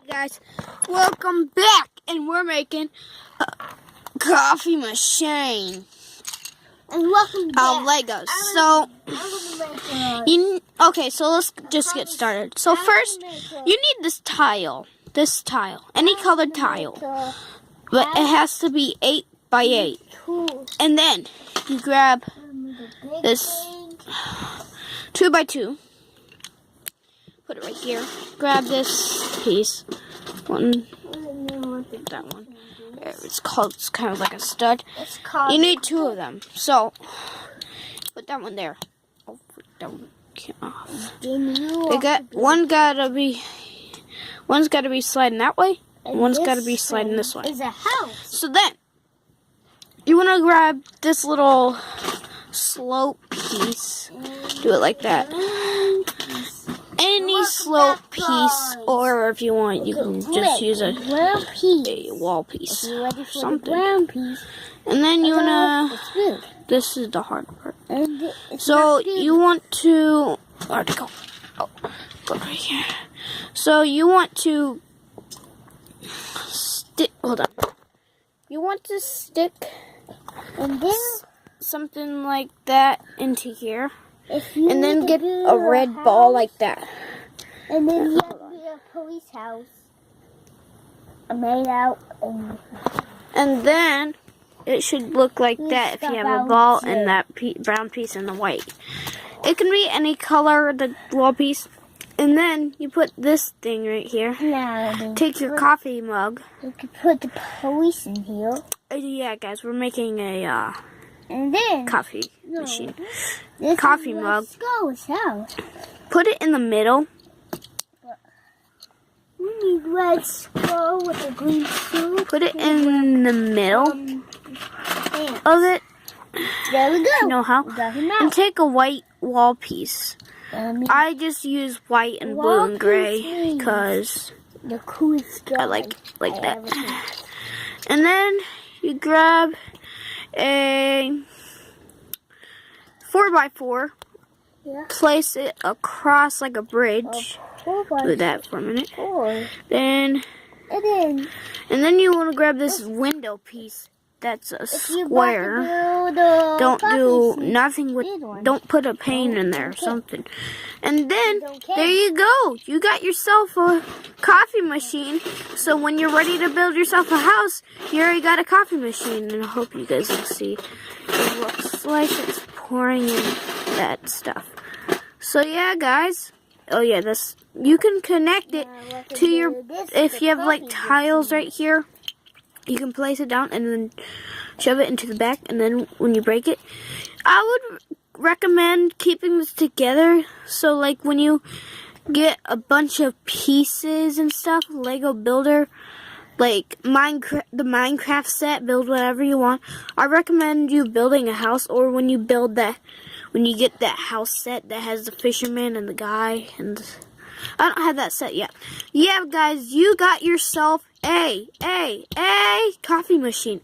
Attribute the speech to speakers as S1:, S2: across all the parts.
S1: Guys, welcome back, and we're making a coffee machine.
S2: And welcome back.
S1: Legos. So, okay, so let's just get started. So first, you need this tile, any colored tile, but it has to be 8 by 8. And then you grab this 2 by 2. Put it right here. Grab this piece. That one. It's kind of like a stud. You need 2 of them. So, put that one there. Oh, that one came off. One's gotta be sliding that way. And one's gotta be sliding this way.
S2: Is a house.
S1: So then, you wanna grab this little slope piece. Do it like that. Any slope piece, or if you want, you can just use a wall piece, something. And then you wanna. This is the hard part. So you want to. Where'd it go? Oh, go right here. So you want to stick. Hold on. You want to stick something like that into here. And then get a red ball like that.
S2: And then you have a police house made out.
S1: And then it should look like that if you have a ball and that brown piece and the white. It can be any color, the wall piece. And then you put this thing right here. Take your coffee mug.
S2: You can put the police in here.
S1: Yeah, guys, we're making a
S2: and then
S1: coffee machine. Coffee mug.
S2: House.
S1: Put it in the middle.
S2: We need let's go with a green suit.
S1: Put it in the middle of it.
S2: There we go.
S1: You know how? And take a white wall piece. I just use white and blue and gray because I like that. And then you grab a 4x4. Place it across like a bridge. Do that for a minute. And then you want to grab this window piece. That's a square. Don't do nothing with. Don't put a pane in there or something. And then there you go. You got yourself a coffee machine. So when you're ready to build yourself a house, you already got a coffee machine. And I hope you guys can see. It looks like it's pouring in that stuff. So yeah, guys. Oh yeah, this you can connect it to your. If you have like tiles right here. You can place it down and then shove it into the back, and then when you break it, I would recommend keeping this together. So like when you get a bunch of pieces and stuff, Lego Builder, like the Minecraft set, build whatever you want. I recommend you building a house, or when you build that, when you get that house set that has the fisherman and the guy, and I don't have that set yet. Yeah, guys, you got yourself a coffee machine.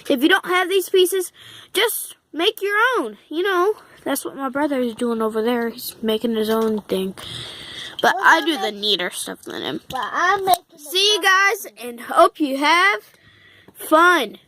S1: If you don't have these pieces, just make your own. You know, that's what my brother is doing over there. He's making his own thing. But I do the neater stuff than him. See you guys, and hope you have fun.